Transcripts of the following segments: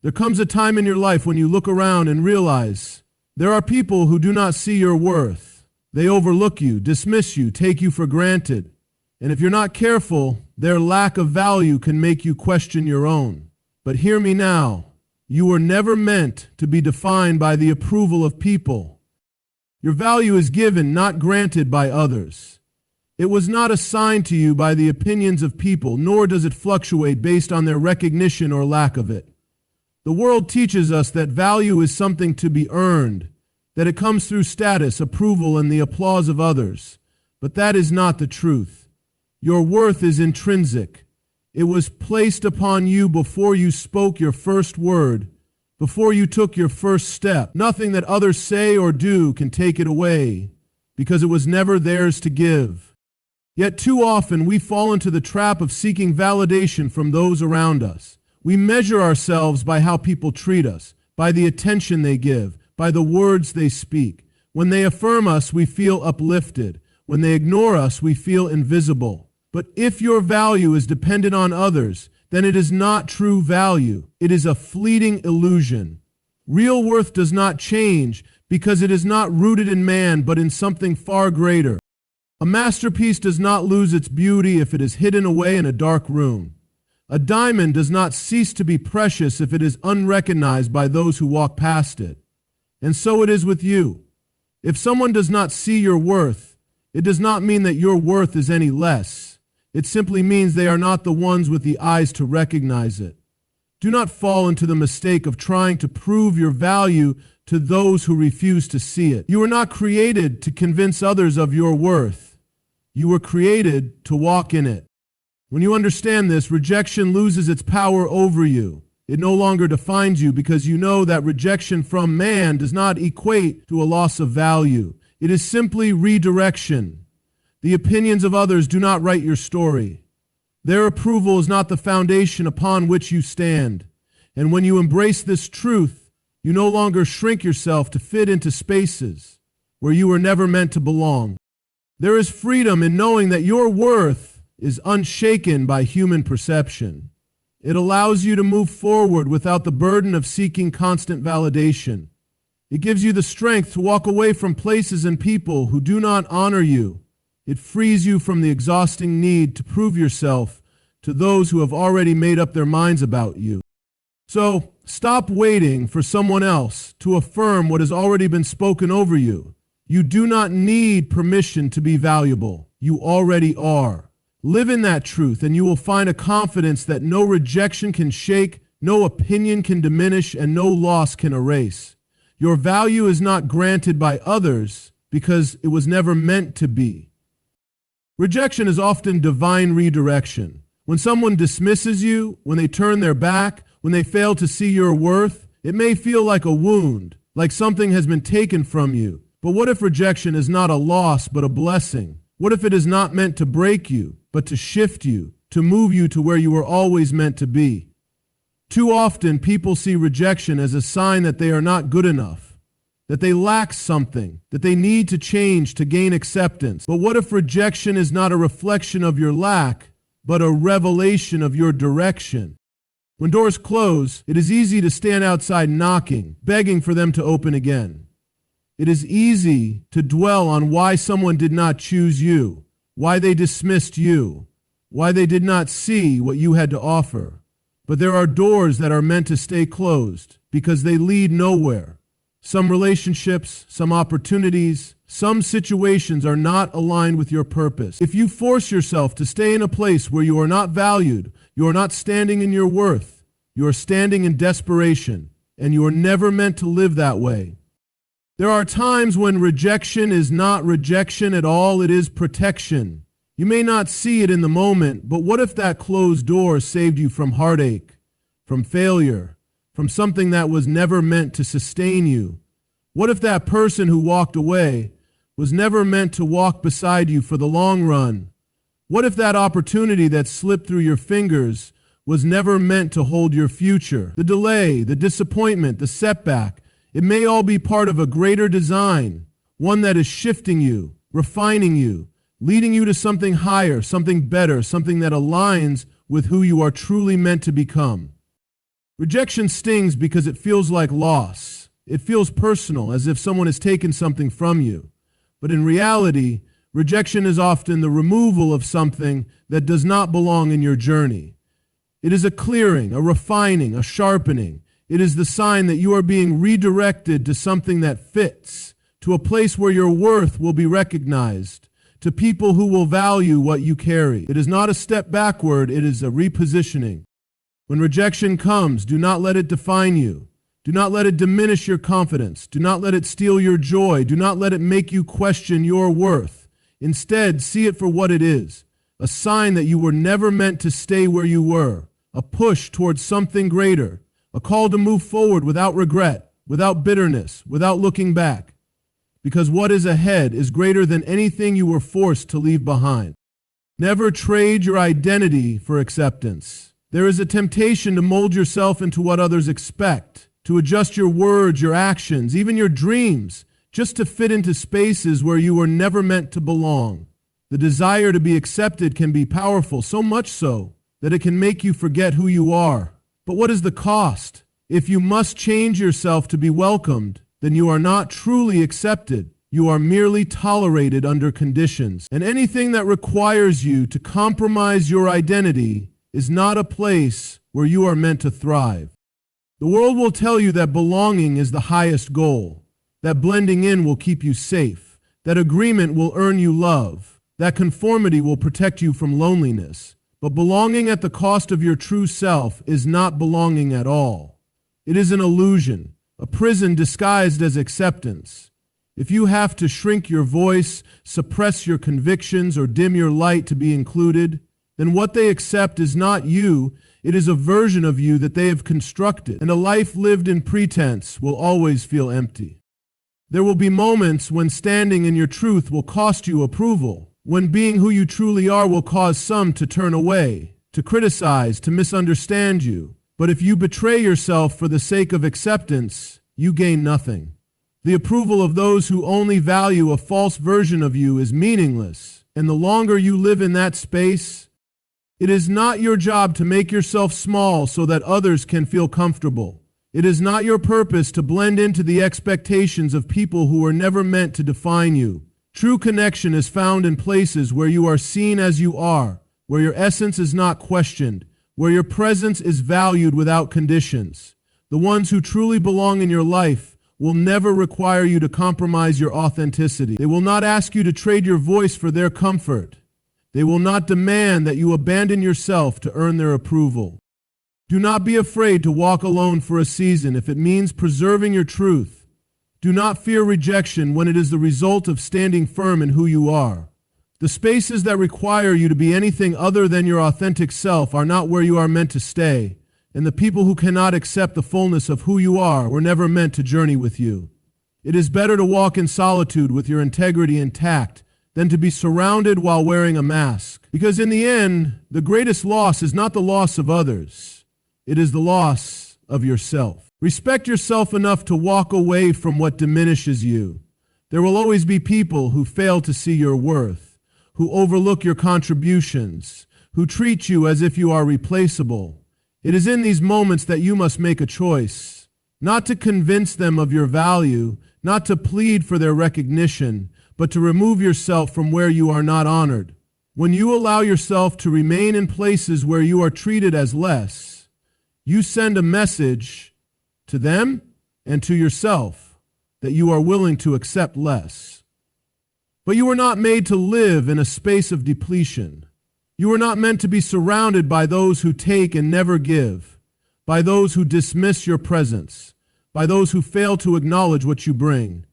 There comes a time in your life when you look around and realize there are people who do not see your worth. They overlook you, dismiss you, take you for granted. And if you're not careful, their lack of value can make you question your own. But hear me now. You were never meant to be defined by the approval of people. Your value is given, not granted by others. It was not assigned to you by the opinions of people, nor does it fluctuate based on their recognition or lack of it. The world teaches us that value is something to be earned, that it comes through status, approval, and the applause of others. But that is not the truth. Your worth is intrinsic. It was placed upon you before you spoke your first word, before you took your first step. Nothing that others say or do can take it away, because it was never theirs to give. Yet too often we fall into the trap of seeking validation from those around us. We measure ourselves by how people treat us, by the attention they give, by the words they speak. When they affirm us, we feel uplifted. When they ignore us, we feel invisible. But if your value is dependent on others, then it is not true value. It is a fleeting illusion. Real worth does not change because it is not rooted in man, but in something far greater. A masterpiece does not lose its beauty if it is hidden away in a dark room. A diamond does not cease to be precious if it is unrecognized by those who walk past it. And so it is with you. If someone does not see your worth, it does not mean that your worth is any less. It simply means they are not the ones with the eyes to recognize it. Do not fall into the mistake of trying to prove your value to those who refuse to see it. You were not created to convince others of your worth. You were created to walk in it. When you understand this, rejection loses its power over you. It no longer defines you because you know that rejection from man does not equate to a loss of value. It is simply redirection. The opinions of others do not write your story. Their approval is not the foundation upon which you stand. And when you embrace this truth, you no longer shrink yourself to fit into spaces where you were never meant to belong. There is freedom in knowing that your worth is unshaken by human perception. It allows you to move forward without the burden of seeking constant validation. It gives you the strength to walk away from places and people who do not honor you. It frees you from the exhausting need to prove yourself to those who have already made up their minds about you. So, stop waiting for someone else to affirm what has already been spoken over you. You do not need permission to be valuable. You already are. Live in that truth, and you will find a confidence that no rejection can shake, no opinion can diminish, and no loss can erase. Your value is not granted by others because it was never meant to be. Rejection is often divine redirection. When someone dismisses you, when they turn their back, when they fail to see your worth, it may feel like a wound, like something has been taken from you. But what if rejection is not a loss but a blessing? What if it is not meant to break you, but to shift you, to move you to where you were always meant to be? Too often, people see rejection as a sign that they are not good enough, that they lack something, that they need to change to gain acceptance. But what if rejection is not a reflection of your lack, but a revelation of your direction? When doors close, it is easy to stand outside knocking, begging for them to open again. It is easy to dwell on why someone did not choose you, why they dismissed you, why they did not see what you had to offer. But there are doors that are meant to stay closed because they lead nowhere. Some relationships, some opportunities, some situations are not aligned with your purpose. If you force yourself to stay in a place where you are not valued, you are not standing in your worth, you are standing in desperation, and you are never meant to live that way. There are times when rejection is not rejection at all, it is protection. You may not see it in the moment, but what if that closed door saved you from heartache, from failure, from something that was never meant to sustain you? What if that person who walked away was never meant to walk beside you for the long run? What if that opportunity that slipped through your fingers was never meant to hold your future? The delay, the disappointment, the setback, it may all be part of a greater design, one that is shifting you, refining you, leading you to something higher, something better, something that aligns with who you are truly meant to become. Rejection stings because it feels like loss. It feels personal, as if someone has taken something from you. But in reality, rejection is often the removal of something that does not belong in your journey. It is a clearing, a refining, a sharpening. It is the sign that you are being redirected to something that fits, to a place where your worth will be recognized, to people who will value what you carry. It is not a step backward, it is a repositioning. When rejection comes, do not let it define you. Do not let it diminish your confidence. Do not let it steal your joy. Do not let it make you question your worth. Instead, see it for what it is, a sign that you were never meant to stay where you were, a push towards something greater, a call to move forward without regret, without bitterness, without looking back. Because what is ahead is greater than anything you were forced to leave behind. Never trade your identity for acceptance. There is a temptation to mold yourself into what others expect, to adjust your words, your actions, even your dreams, just to fit into spaces where you were never meant to belong. The desire to be accepted can be powerful, so much so that it can make you forget who you are. But what is the cost? If you must change yourself to be welcomed, then you are not truly accepted. You are merely tolerated under conditions. And anything that requires you to compromise your identity is not a place where you are meant to thrive. The world will tell you that belonging is the highest goal, that blending in will keep you safe, that agreement will earn you love, that conformity will protect you from loneliness. But belonging at the cost of your true self is not belonging at all. It is an illusion, a prison disguised as acceptance. If you have to shrink your voice, suppress your convictions, or dim your light to be included, then what they accept is not you, it is a version of you that they have constructed, and a life lived in pretense will always feel empty. There will be moments when standing in your truth will cost you approval, when being who you truly are will cause some to turn away, to criticize, to misunderstand you. But if you betray yourself for the sake of acceptance, you gain nothing. The approval of those who only value a false version of you is meaningless, and the longer you live in that space, it is not your job to make yourself small so that others can feel comfortable. It is not your purpose to blend into the expectations of people who were never meant to define you. True connection is found in places where you are seen as you are, where your essence is not questioned, where your presence is valued without conditions. The ones who truly belong in your life will never require you to compromise your authenticity. They will not ask you to trade your voice for their comfort. They will not demand that you abandon yourself to earn their approval. Do not be afraid to walk alone for a season if it means preserving your truth. Do not fear rejection when it is the result of standing firm in who you are. The spaces that require you to be anything other than your authentic self are not where you are meant to stay, and the people who cannot accept the fullness of who you are were never meant to journey with you. It is better to walk in solitude with your integrity intact than to be surrounded while wearing a mask. Because in the end, the greatest loss is not the loss of others. It is the loss of yourself. Respect yourself enough to walk away from what diminishes you. There will always be people who fail to see your worth, who overlook your contributions, who treat you as if you are replaceable. It is in these moments that you must make a choice, not to convince them of your value, not to plead for their recognition, but to remove yourself from where you are not honored. When you allow yourself to remain in places where you are treated as less, you send a message to them and to yourself that you are willing to accept less. But you were not made to live in a space of depletion. You were not meant to be surrounded by those who take and never give, by those who dismiss your presence, by those who fail to acknowledge what you bring.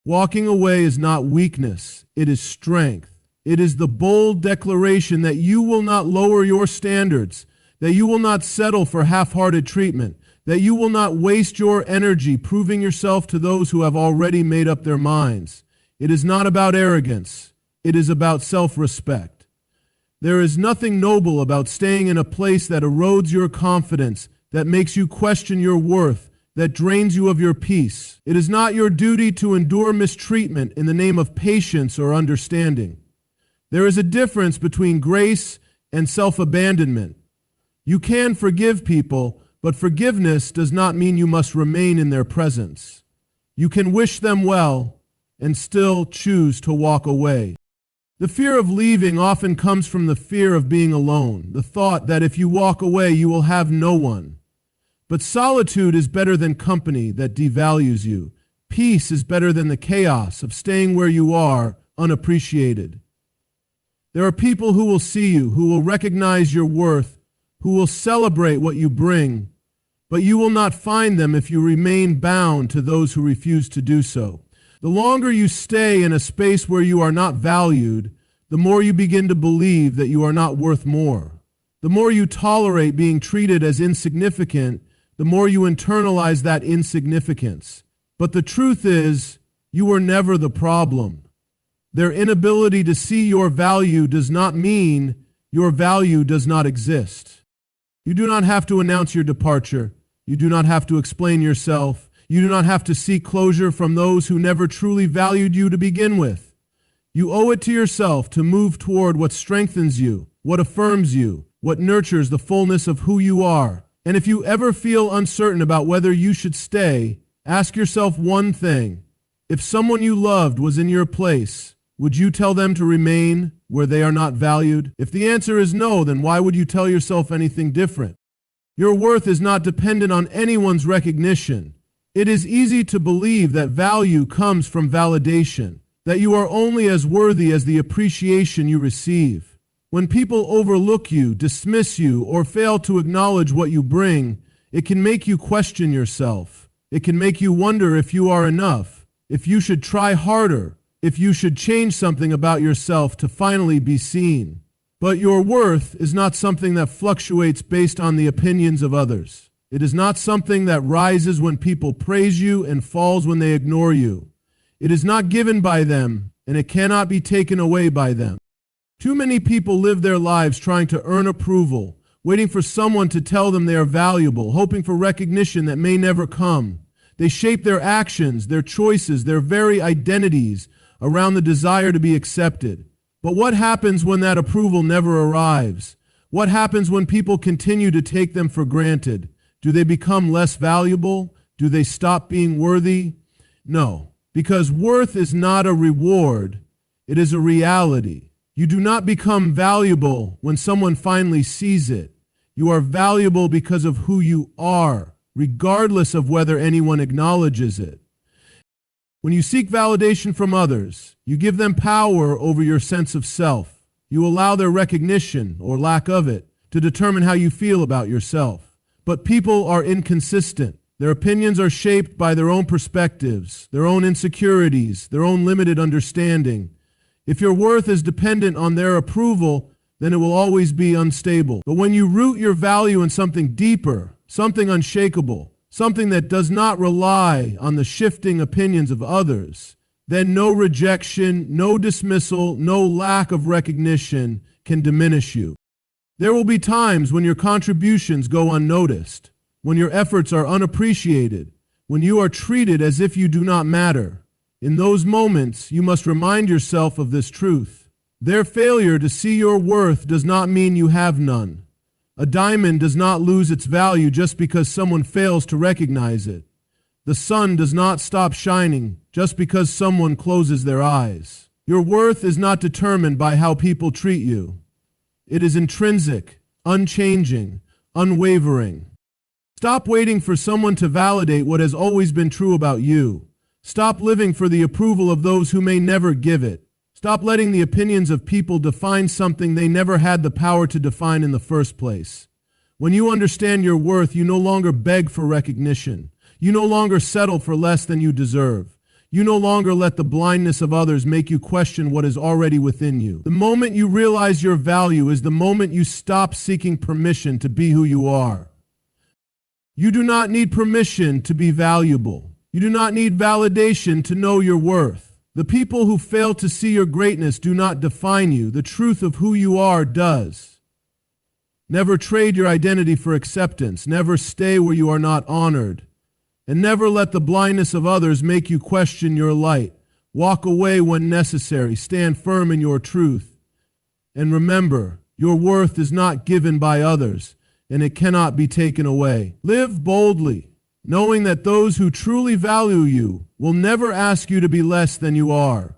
Walking away is not weakness, it is strength. It is the bold declaration that you will not lower your standards, that you will not settle for half-hearted treatment, that you will not waste your energy proving yourself to those who have already made up their minds. It is not about arrogance, it is about self-respect. There is nothing noble about staying in a place that erodes your confidence, that makes you question your worth, that drains you of your peace. It is not your duty to endure mistreatment in the name of patience or understanding. There is a difference between grace and self-abandonment. You can forgive people, But forgiveness does not mean you must remain in their presence. You can wish them well and still choose to walk away. The fear of leaving often comes from the fear of being alone, the thought that if you walk away, you will have no one. But solitude is better than company that devalues you. Peace is better than the chaos of staying where you are, unappreciated. There are people who will see you, who will recognize your worth, who will celebrate what you bring, but you will not find them if you remain bound to those who refuse to do so. The longer you stay in a space where you are not valued, the more you begin to believe that you are not worth more. The more you tolerate being treated as insignificant, the more you internalize that insignificance. But the truth is, you were never the problem. Their inability to see your value does not mean your value does not exist. You do not have to announce your departure. You do not have to explain yourself. You do not have to seek closure from those who never truly valued you to begin with. You owe it to yourself to move toward what strengthens you, what affirms you, what nurtures the fullness of who you are. And if you ever feel uncertain about whether you should stay, ask yourself one thing. If someone you loved was in your place, would you tell them to remain where they are not valued? If the answer is no, then why would you tell yourself anything different? Your worth is not dependent on anyone's recognition. It is easy to believe that value comes from validation, that you are only as worthy as the appreciation you receive. When people overlook you, dismiss you, or fail to acknowledge what you bring, it can make you question yourself. It can make you wonder if you are enough, if you should try harder, if you should change something about yourself to finally be seen. But your worth is not something that fluctuates based on the opinions of others. It is not something that rises when people praise you and falls when they ignore you. It is not given by them, and it cannot be taken away by them. Too many people live their lives trying to earn approval, waiting for someone to tell them they are valuable, hoping for recognition that may never come. They shape their actions, their choices, their very identities around the desire to be accepted. But what happens when that approval never arrives? What happens when people continue to take them for granted? Do they become less valuable? Do they stop being worthy? No, because worth is not a reward, it is a reality. You do not become valuable when someone finally sees it. You are valuable because of who you are, regardless of whether anyone acknowledges it. When you seek validation from others, you give them power over your sense of self. You allow their recognition, or lack of it, to determine how you feel about yourself. But people are inconsistent. Their opinions are shaped by their own perspectives, their own insecurities, their own limited understanding. If your worth is dependent on their approval, then it will always be unstable. But when you root your value in something deeper, something unshakable, something that does not rely on the shifting opinions of others, then no rejection, no dismissal, no lack of recognition can diminish you. There will be times when your contributions go unnoticed, when your efforts are unappreciated, when you are treated as if you do not matter. In those moments, you must remind yourself of this truth. Their failure to see your worth does not mean you have none. A diamond does not lose its value just because someone fails to recognize it. The sun does not stop shining just because someone closes their eyes. Your worth is not determined by how people treat you. It is intrinsic, unchanging, unwavering. Stop waiting for someone to validate what has always been true about you. Stop living for the approval of those who may never give it. Stop letting the opinions of people define something they never had the power to define in the first place. When you understand your worth, you no longer beg for recognition. You no longer settle for less than you deserve. You no longer let the blindness of others make you question what is already within you. The moment you realize your value is the moment you stop seeking permission to be who you are. You do not need permission to be valuable. You do not need validation to know your worth. The people who fail to see your greatness do not define you. The truth of who you are does. Never trade your identity for acceptance. Never stay where you are not honored. And never let the blindness of others make you question your light. Walk away when necessary. Stand firm in your truth. And remember, your worth is not given by others. and it cannot be taken away. Live boldly, knowing that those who truly value you will never ask you to be less than you are.